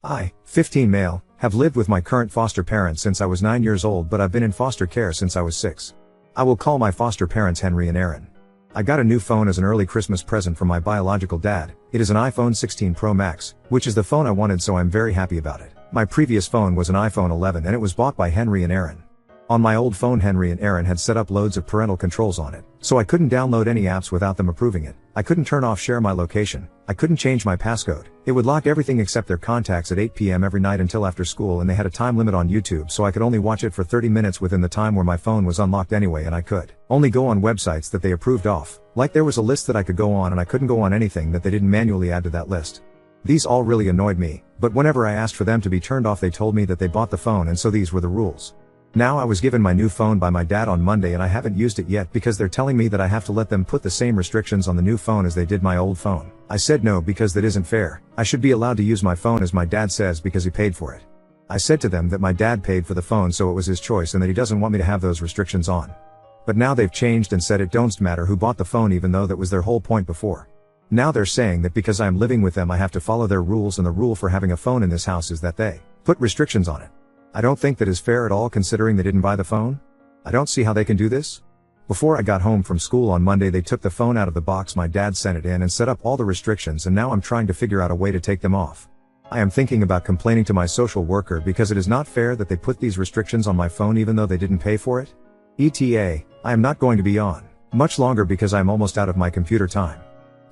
I, 15 male, have lived with my current foster parents since I was 9 years old, but I've been in foster care since I was 6. I will call my foster parents Henry and Aaron. I got a new phone as an early Christmas present from my biological dad. It is an iPhone 16 Pro Max, which is the phone I wanted, so I'm very happy about it. My previous phone was an iPhone 11 and it was bought by Henry and Aaron. On my old phone, Henry and Aaron had set up loads of parental controls on it, so I couldn't download any apps without them approving it. I couldn't turn off share my location. I couldn't change my passcode. It would lock everything except their contacts at 8 p.m. every night until after school, and they had a time limit on YouTube, so I could only watch it for 30 minutes within the time where my phone was unlocked anyway, and I could only go on websites that they approved off. Like there was a list that I could go on, and I couldn't go on anything that they didn't manually add to that list. These all really annoyed me, but whenever I asked for them to be turned off, they told me that they bought the phone, and so these were the rules. Now I was given my new phone by my dad on Monday, and I haven't used it yet because they're telling me that I have to let them put the same restrictions on the new phone as they did my old phone. I said no, because that isn't fair. I should be allowed to use my phone as my dad says because he paid for it. I said to them that my dad paid for the phone, so it was his choice, and that he doesn't want me to have those restrictions on. But now they've changed and said it don't matter who bought the phone, even though that was their whole point before. Now they're saying that because I'm living with them I have to follow their rules, and the rule for having a phone in this house is that they put restrictions on it. I don't think that is fair at all, considering they didn't buy the phone. I don't see how they can do this. Before I got home from school on Monday, they took the phone out of the box my dad sent it in and set up all the restrictions, and now I'm trying to figure out a way to take them off. I am thinking about complaining to my social worker because it is not fair that they put these restrictions on my phone even though they didn't pay for it. ETA, I am not going to be on much longer because I'm almost out of my computer time.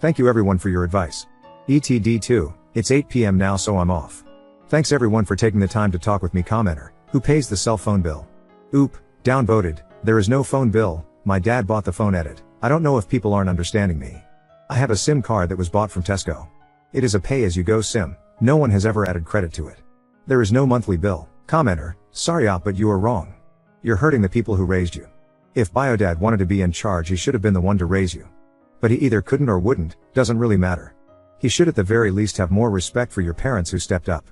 Thank you everyone for your advice. ETD2, it's 8 p.m. now, so I'm off. Thanks everyone for taking the time to talk with me. Commenter, who pays the cell phone bill? Oop, downvoted. There is no phone bill. My dad bought the phone edit. I don't know if people aren't understanding me. I have a SIM card that was bought from Tesco. It is a pay-as-you-go SIM. No one has ever added credit to it. There is no monthly bill. Commenter, sorry but you are wrong. You're hurting the people who raised you. If Biodad wanted to be in charge, he should have been the one to raise you. But he either couldn't or wouldn't, doesn't really matter. He should at the very least have more respect for your parents who stepped up.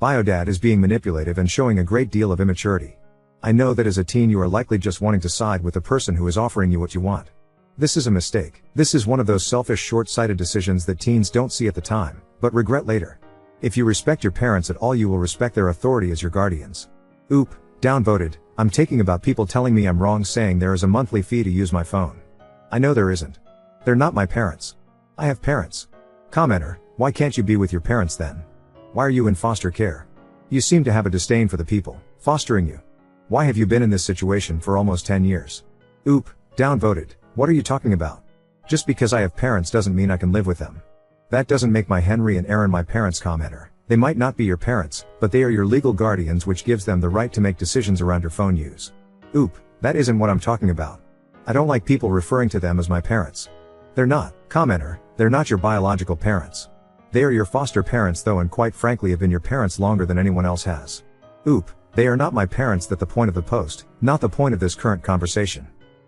Biodad is being manipulative and showing a great deal of immaturity. I know that as a teen you are likely just wanting to side with the person who is offering you what you want. This is a mistake. This is one of those selfish, short-sighted decisions that teens don't see at the time, but regret later. If you respect your parents at all, you will respect their authority as your guardians. Oop, downvoted. I'm taking about people telling me I'm wrong, saying there is a monthly fee to use my phone. I know there isn't. They're not my parents. I have parents. Commenter, why can't you be with your parents then? Why are you in foster care? You seem to have a disdain for the people fostering you. Why have you been in this situation for almost 10 years? Oop, downvoted. What are you talking about? Just because I have parents doesn't mean I can live with them. That doesn't make my Henry and Aaron my parents. Commenter, they might not be your parents, but they are your legal guardians, which gives them the right to make decisions around your phone use. Oop, that isn't what I'm talking about. I don't like people referring to them as my parents. They're not. Commenter, they're not your biological parents. They are your foster parents though, and quite frankly have been your parents longer than anyone else has. Oop, they are not my parents. That's the point of the post, not the point of this current conversation.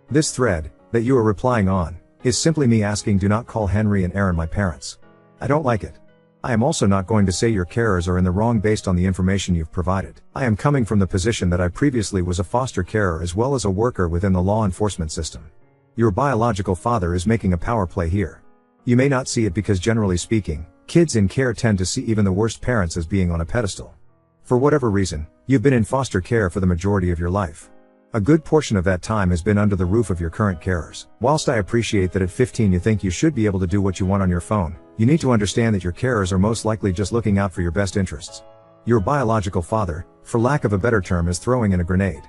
This thread, that you are replying on, is simply me asking, do not call Henry and Aaron my parents. I don't like it. I am also not going to say your carers are in the wrong based on the information you've provided. I am coming from the position that I previously was a foster carer as well as a worker within the law enforcement system. Your biological father is making a power play here. You may not see it because generally speaking, kids in care tend to see even the worst parents as being on a pedestal. For whatever reason, you've been in foster care for the majority of your life. A good portion of that time has been under the roof of your current carers. Whilst I appreciate that at 15 you think you should be able to do what you want on your phone, you need to understand that your carers are most likely just looking out for your best interests. Your biological father, for lack of a better term, is throwing in a grenade.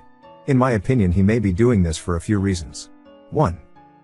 In my opinion, he may be doing this for a few reasons. 1.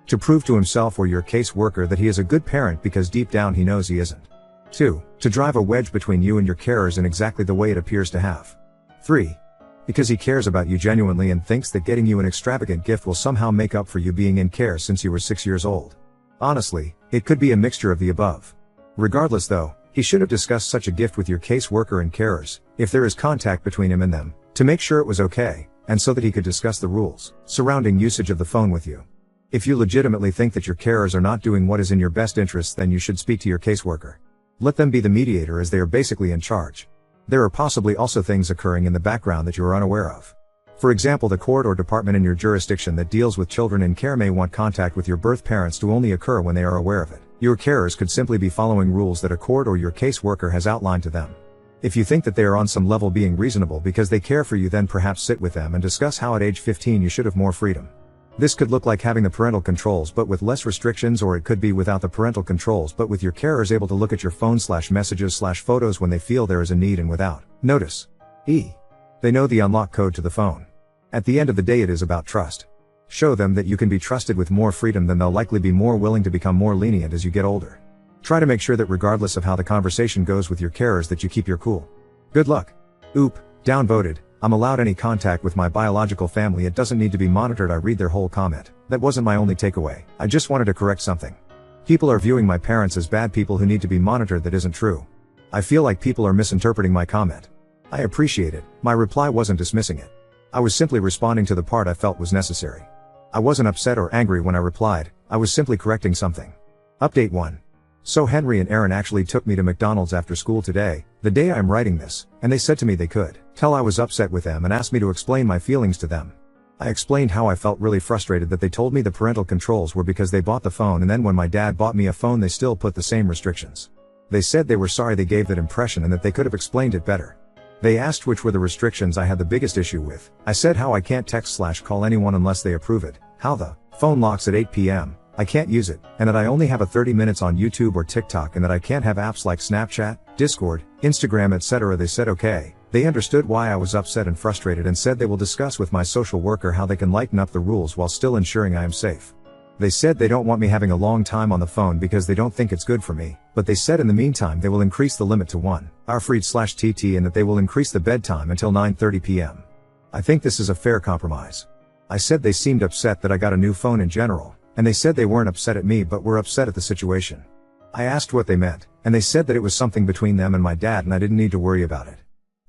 To prove to himself or your caseworker that he is a good parent because deep down he knows he isn't. 2. To drive a wedge between you and your carers in exactly the way it appears to have. 3. Because he cares about you genuinely and thinks that getting you an extravagant gift will somehow make up for you being in care since you were 6 years old. Honestly, it could be a mixture of the above. Regardless though, he should have discussed such a gift with your caseworker and carers, if there is contact between him and them, to make sure it was okay, and so that he could discuss the rules surrounding usage of the phone with you. If you legitimately think that your carers are not doing what is in your best interest, then you should speak to your caseworker. Let them be the mediator, as they are basically in charge. There are possibly also things occurring in the background that you are unaware of. For example, the court or department in your jurisdiction that deals with children in care may want contact with your birth parents to only occur when they are aware of it. Your carers could simply be following rules that a court or your caseworker has outlined to them. If you think that they are on some level being reasonable because they care for you, then perhaps sit with them and discuss how at age 15 you should have more freedom. This could look like having the parental controls but with less restrictions, or it could be without the parental controls but with your carers able to look at your phone/messages/photos when they feel there is a need and without notice. They know the unlock code to the phone. At the end of the day, it is about trust. Show them that you can be trusted with more freedom, then they'll likely be more willing to become more lenient as you get older. Try to make sure that regardless of how the conversation goes with your carers, that you keep your cool. Good luck. Oop, downvoted. I'm allowed any contact with my biological family. It doesn't need to be monitored. I read their whole comment. That wasn't my only takeaway. I just wanted to correct something. People are viewing my parents as bad people who need to be monitored. That isn't true. I feel like people are misinterpreting my comment. I appreciate it. My reply wasn't dismissing it. I was simply responding to the part I felt was necessary. I wasn't upset or angry when I replied. I was simply correcting something. Update 1. So Henry and Aaron actually took me to McDonald's after school today, the day I'm writing this, and they said to me they could tell I was upset with them and asked me to explain my feelings to them. I explained how I felt really frustrated that they told me the parental controls were because they bought the phone, and then when my dad bought me a phone they still put the same restrictions. They said they were sorry they gave that impression and that they could have explained it better. They asked which were the restrictions I had the biggest issue with. I said how I can't text/call anyone unless they approve it, how the phone locks at 8 p.m. I can't use it, and that I only have a 30 minutes on YouTube or TikTok, and that I can't have apps like Snapchat, Discord, Instagram, etc. They said okay. They understood why I was upset and frustrated and said they will discuss with my social worker how they can lighten up the rules while still ensuring I am safe. They said they don't want me having a long time on the phone because they don't think it's good for me, but they said in the meantime they will increase the limit to 1 hour free/TT and that they will increase the bedtime until 9:30 p.m. I think this is a fair compromise. I said they seemed upset that I got a new phone in general, and they said they weren't upset at me but were upset at the situation. I asked what they meant, and they said that it was something between them and my dad and I didn't need to worry about it.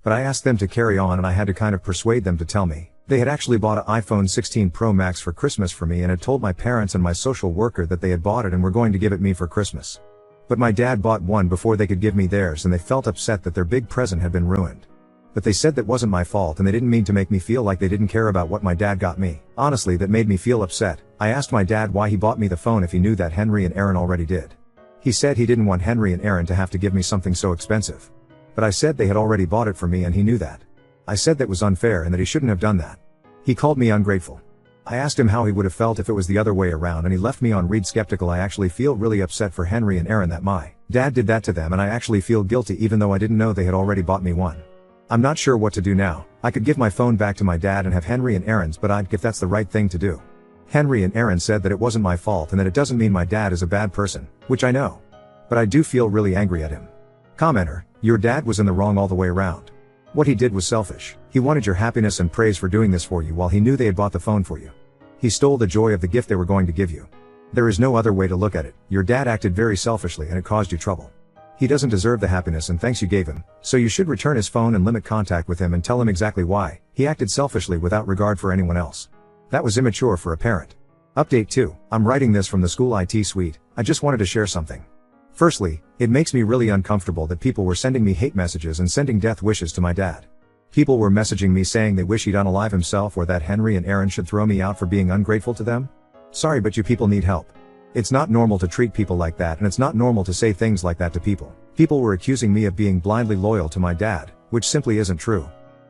But I asked them to carry on, and I had to kind of persuade them to tell me. They had actually bought an iPhone 16 Pro Max for Christmas for me and had told my parents and my social worker that they had bought it and were going to give it me for Christmas. But my dad bought one before they could give me theirs, and they felt upset that their big present had been ruined. But they said that wasn't my fault, and they didn't mean to make me feel like they didn't care about what my dad got me. Honestly, that made me feel upset. I asked my dad why he bought me the phone if he knew that Henry and Aaron already did. He said he didn't want Henry and Aaron to have to give me something so expensive. But I said they had already bought it for me and he knew that. I said that was unfair and that he shouldn't have done that. He called me ungrateful. I asked him how he would have felt if it was the other way around, and he left me on read skeptical. I actually feel really upset for Henry and Aaron that my dad did that to them, and I actually feel guilty even though I didn't know they had already bought me one. I'm not sure what to do now. I could give my phone back to my dad and have Henry and Aaron's, but I'd if that's the right thing to do. Henry and Aaron said that it wasn't my fault and that it doesn't mean my dad is a bad person, which I know. But I do feel really angry at him. Commenter, your dad was in the wrong all the way around. What he did was selfish. He wanted your happiness and praise for doing this for you while he knew they had bought the phone for you. He stole the joy of the gift they were going to give you. There is no other way to look at it. Your dad acted very selfishly and it caused you trouble. He doesn't deserve the happiness and thanks you gave him, so you should return his phone and limit contact with him and tell him exactly why. He acted selfishly without regard for anyone else. That was immature for a parent. Update 2. I'm writing this from the school IT suite. I just wanted to share something. Firstly, it makes me really uncomfortable that people were sending me hate messages and sending death wishes to my dad. People were messaging me saying they wish he'd unalive himself or that Henry and Aaron should throw me out for being ungrateful to them. Sorry, but you people need help. It's not normal to treat people like that, and it's not normal to say things like that to people. People were accusing me of being blindly loyal to my dad, which simply isn't true.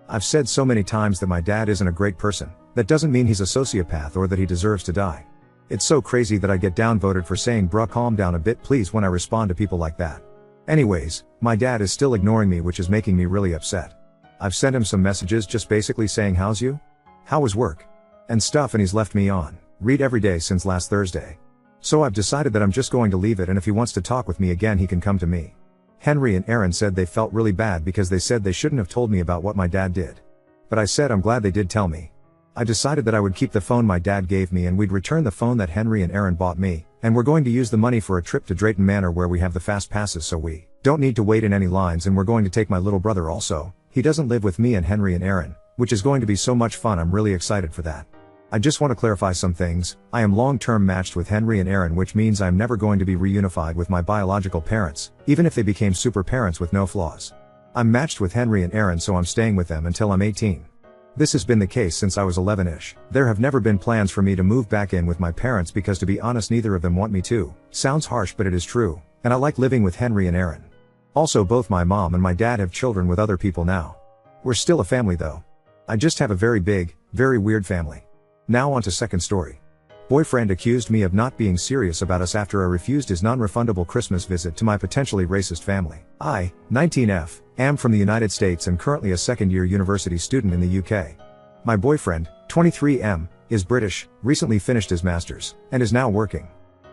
I've said so many times that my dad isn't a great person. That doesn't mean he's a sociopath or that he deserves to die. It's so crazy that I get downvoted for saying bruh calm down a bit please when I respond to people like that. Anyways, my dad is still ignoring me, which is making me really upset. I've sent him some messages just basically saying how's you? How was work? And stuff, and he's left me on read every day since last Thursday. So I've decided that I'm just going to leave it, and if he wants to talk with me again he can come to me. Henry and Aaron said they felt really bad because they said they shouldn't have told me about what my dad did. But I said I'm glad they did tell me. I decided that I would keep the phone my dad gave me and we'd return the phone that Henry and Aaron bought me, and we're going to use the money for a trip to Drayton Manor where we have the fast passes so we don't need to wait in any lines, and we're going to take my little brother also. He doesn't live with me and Henry and Aaron, which is going to be so much fun. I'm really excited for that. I just want to clarify some things. I am long-term matched with Henry and Aaron, which means I'm never going to be reunified with my biological parents, even if they became super parents with no flaws. I'm matched with Henry and Aaron, so I'm staying with them until I'm 18. This has been the case since I was 11-ish. There have never been plans for me to move back in with my parents because, to be honest, neither of them want me to. Sounds harsh, but it is true, and I like living with Henry and Aaron. Also, both my mom and my dad have children with other people now. We're still a family though. I just have a very big, very weird family. Now on to second story. Boyfriend accused me of not being serious about us after I refused his non-refundable Christmas visit to my potentially racist family. I, 19F, am from the United States and currently a second-year university student in the UK. My boyfriend, 23M, is British, recently finished his master's, and is now working.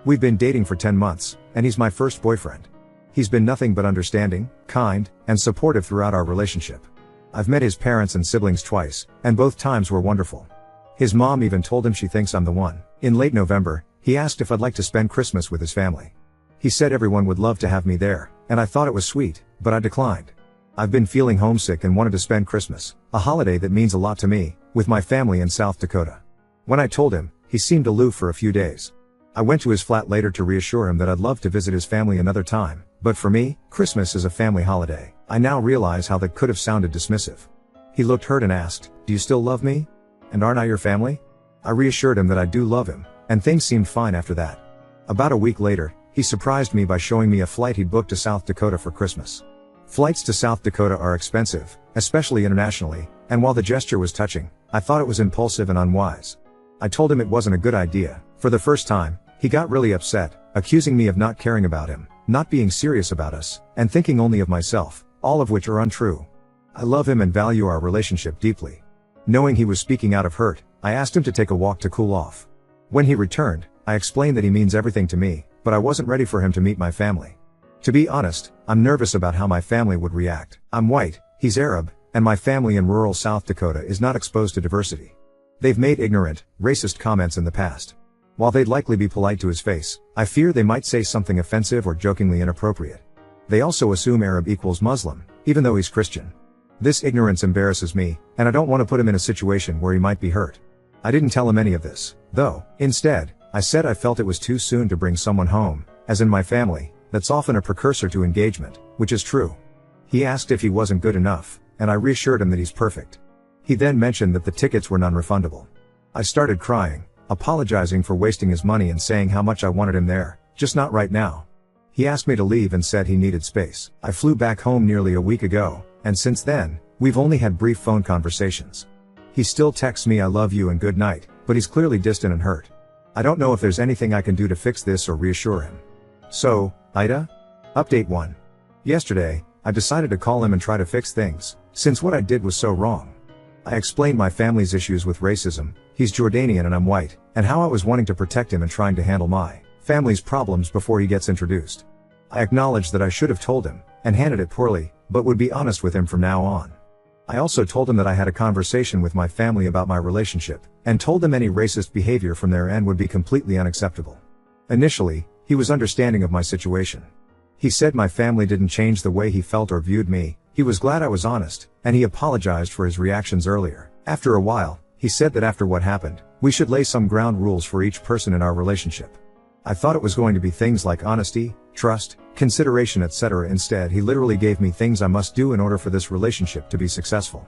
We've been dating for 10 months, and he's my first boyfriend. He's been nothing but understanding, kind, and supportive throughout our relationship. I've met his parents and siblings twice, and both times were wonderful. His mom even told him she thinks I'm the one. In late November, he asked if I'd like to spend Christmas with his family. He said everyone would love to have me there, and I thought it was sweet, but I declined. I've been feeling homesick and wanted to spend Christmas, a holiday that means a lot to me, with my family in South Dakota. When I told him, he seemed aloof for a few days. I went to his flat later to reassure him that I'd love to visit his family another time, but for me, Christmas is a family holiday. I now realize how that could have sounded dismissive. He looked hurt and asked, "Do you still love me? And aren't I your family?" I reassured him that I do love him, and things seemed fine after that. About a week later, he surprised me by showing me a flight he'd booked to South Dakota for Christmas. Flights to South Dakota are expensive, especially internationally, and while the gesture was touching, I thought it was impulsive and unwise. I told him it wasn't a good idea. For the first time, he got really upset, accusing me of not caring about him, not being serious about us, and thinking only of myself, all of which are untrue. I love him and value our relationship deeply. Knowing he was speaking out of hurt, I asked him to take a walk to cool off. When he returned, I explained that he means everything to me, but I wasn't ready for him to meet my family. To be honest, I'm nervous about how my family would react. I'm white, he's Arab, and my family in rural South Dakota is not exposed to diversity. They've made ignorant, racist comments in the past. While they'd likely be polite to his face, I fear they might say something offensive or jokingly inappropriate. They also assume Arab equals Muslim, even though he's Christian. This ignorance embarrasses me, and I don't want to put him in a situation where he might be hurt. I didn't tell him any of this, though. Instead, I said I felt it was too soon to bring someone home, as in my family, that's often a precursor to engagement, which is true. He asked if he wasn't good enough, and I reassured him that he's perfect. He then mentioned that the tickets were non-refundable. I started crying, apologizing for wasting his money and saying how much I wanted him there, just not right now. He asked me to leave and said he needed space. I flew back home nearly a week ago, and since then, we've only had brief phone conversations. He still texts me "I love you" and "good night," but he's clearly distant and hurt. I don't know if there's anything I can do to fix this or reassure him. So, Ida? Update 1. Yesterday, I decided to call him and try to fix things, since what I did was so wrong. I explained my family's issues with racism, he's Jordanian and I'm white, and how I was wanting to protect him and trying to handle my family's problems before he gets introduced. I acknowledged that I should have told him, and handled it poorly, but would be honest with him from now on. I also told him that I had a conversation with my family about my relationship, and told them any racist behavior from their end would be completely unacceptable. Initially, he was understanding of my situation. He said my family didn't change the way he felt or viewed me, he was glad I was honest, and he apologized for his reactions earlier. After a while, he said that after what happened, we should lay some ground rules for each person in our relationship. I thought it was going to be things like honesty, trust, consideration, etc. Instead, he literally gave me things I must do in order for this relationship to be successful.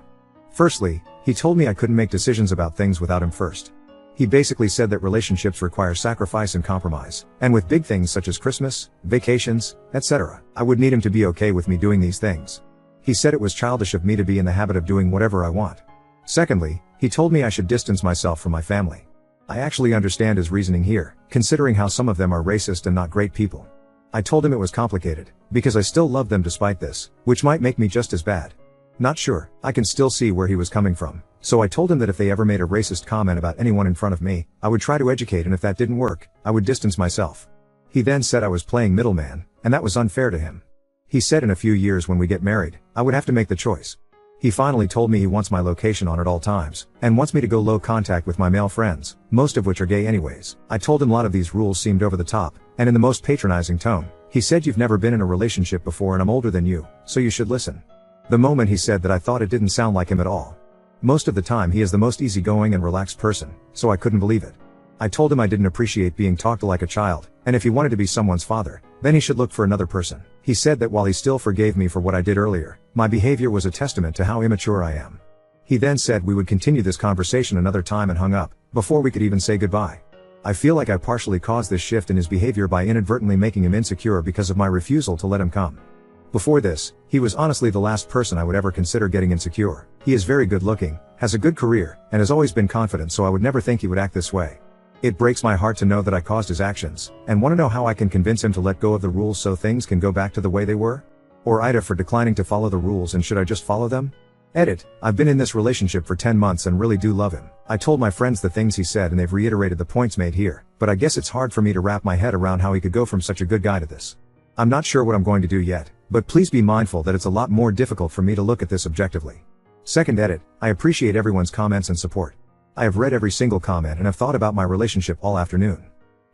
Firstly, he told me I couldn't make decisions about things without him first. He basically said that relationships require sacrifice and compromise, and with big things such as Christmas, vacations, etc., I would need him to be okay with me doing these things. He said it was childish of me to be in the habit of doing whatever I want. Secondly, he told me I should distance myself from my family. I actually understand his reasoning here, considering how some of them are racist and not great people. I told him it was complicated, because I still love them despite this, which might make me just as bad. Not sure, I can still see where he was coming from, so I told him that if they ever made a racist comment about anyone in front of me, I would try to educate, and if that didn't work, I would distance myself. He then said I was playing middleman, and that was unfair to him. He said in a few years when we get married, I would have to make the choice. He finally told me he wants my location on at all times, and wants me to go low contact with my male friends, most of which are gay anyways. I told him a lot of these rules seemed over the top, and in the most patronizing tone. He said you've never been in a relationship before and I'm older than you, so you should listen. The moment he said that I thought it didn't sound like him at all. Most of the time he is the most easygoing and relaxed person, so I couldn't believe it. I told him I didn't appreciate being talked to like a child, and if he wanted to be someone's father, then he should look for another person. He said that while he still forgave me for what I did earlier, my behavior was a testament to how immature I am. He then said we would continue this conversation another time and hung up, before we could even say goodbye. I feel like I partially caused this shift in his behavior by inadvertently making him insecure because of my refusal to let him come. Before this, he was honestly the last person I would ever consider getting insecure. He is very good looking, has a good career, and has always been confident, so I would never think he would act this way. It breaks my heart to know that I caused his actions, and want to know how I can convince him to let go of the rules so things can go back to the way they were? Or Ida for declining to follow the rules, and should I just follow them? Edit, I've been in this relationship for 10 months and really do love him. I told my friends the things he said and they've reiterated the points made here, but I guess it's hard for me to wrap my head around how he could go from such a good guy to this. I'm not sure what I'm going to do yet, but please be mindful that it's a lot more difficult for me to look at this objectively. Second edit, I appreciate everyone's comments and support. I have read every single comment and have thought about my relationship all afternoon.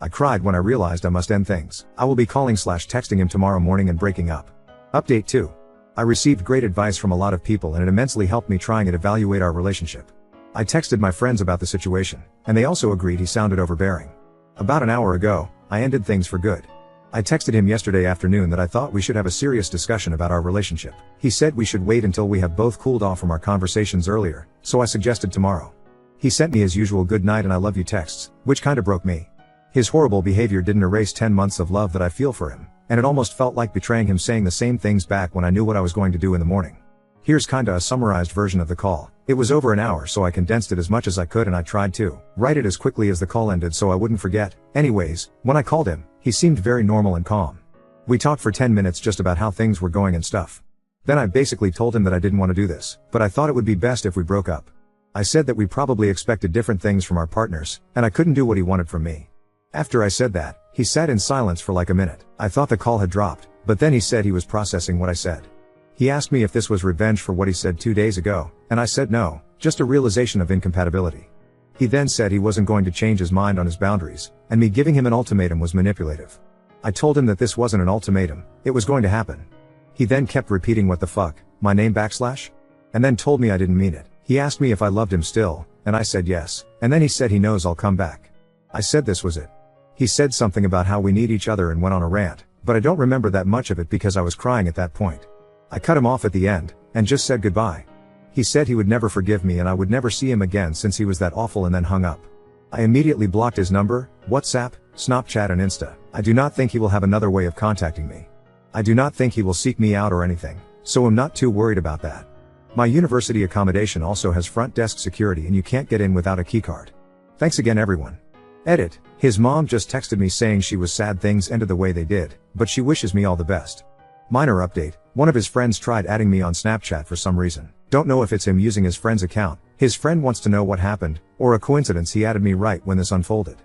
I cried when I realized I must end things. I will be calling/texting him tomorrow morning and breaking up. Update 2. I received great advice from a lot of people and it immensely helped me trying to evaluate our relationship. I texted my friends about the situation, and they also agreed he sounded overbearing. About an hour ago, I ended things for good. I texted him yesterday afternoon that I thought we should have a serious discussion about our relationship. He said we should wait until we have both cooled off from our conversations earlier, so I suggested tomorrow. He sent me his usual good night and I love you texts, which kinda broke me. His horrible behavior didn't erase 10 months of love that I feel for him, and it almost felt like betraying him saying the same things back when I knew what I was going to do in the morning. Here's kinda a summarized version of the call. It was over an hour, so I condensed it as much as I could and I tried to write it as quickly as the call ended so I wouldn't forget. Anyways, when I called him, he seemed very normal and calm. We talked for 10 minutes just about how things were going and stuff. Then I basically told him that I didn't want to do this, but I thought it would be best if we broke up. I said that we probably expected different things from our partners, and I couldn't do what he wanted from me. After I said that, he sat in silence for like a minute. I thought the call had dropped, but then he said he was processing what I said. He asked me if this was revenge for what he said 2 days ago, and I said no, just a realization of incompatibility. He then said he wasn't going to change his mind on his boundaries, and me giving him an ultimatum was manipulative. I told him that this wasn't an ultimatum, it was going to happen. He then kept repeating what the fuck, my name /, and then told me I didn't mean it. He asked me if I loved him still, and I said yes, and then he said he knows I'll come back. I said this was it. He said something about how we need each other and went on a rant, but I don't remember that much of it because I was crying at that point. I cut him off at the end, and just said goodbye. He said he would never forgive me and I would never see him again since he was that awful, and then hung up. I immediately blocked his number, WhatsApp, Snapchat and Insta. I do not think he will have another way of contacting me. I do not think he will seek me out or anything, so I'm not too worried about that. My university accommodation also has front desk security and you can't get in without a keycard. Thanks again everyone. Edit, his mom just texted me saying she was sad things ended the way they did, but she wishes me all the best. Minor update, one of his friends tried adding me on Snapchat for some reason. Don't know if it's him using his friend's account, his friend wants to know what happened, or a coincidence he added me right when this unfolded.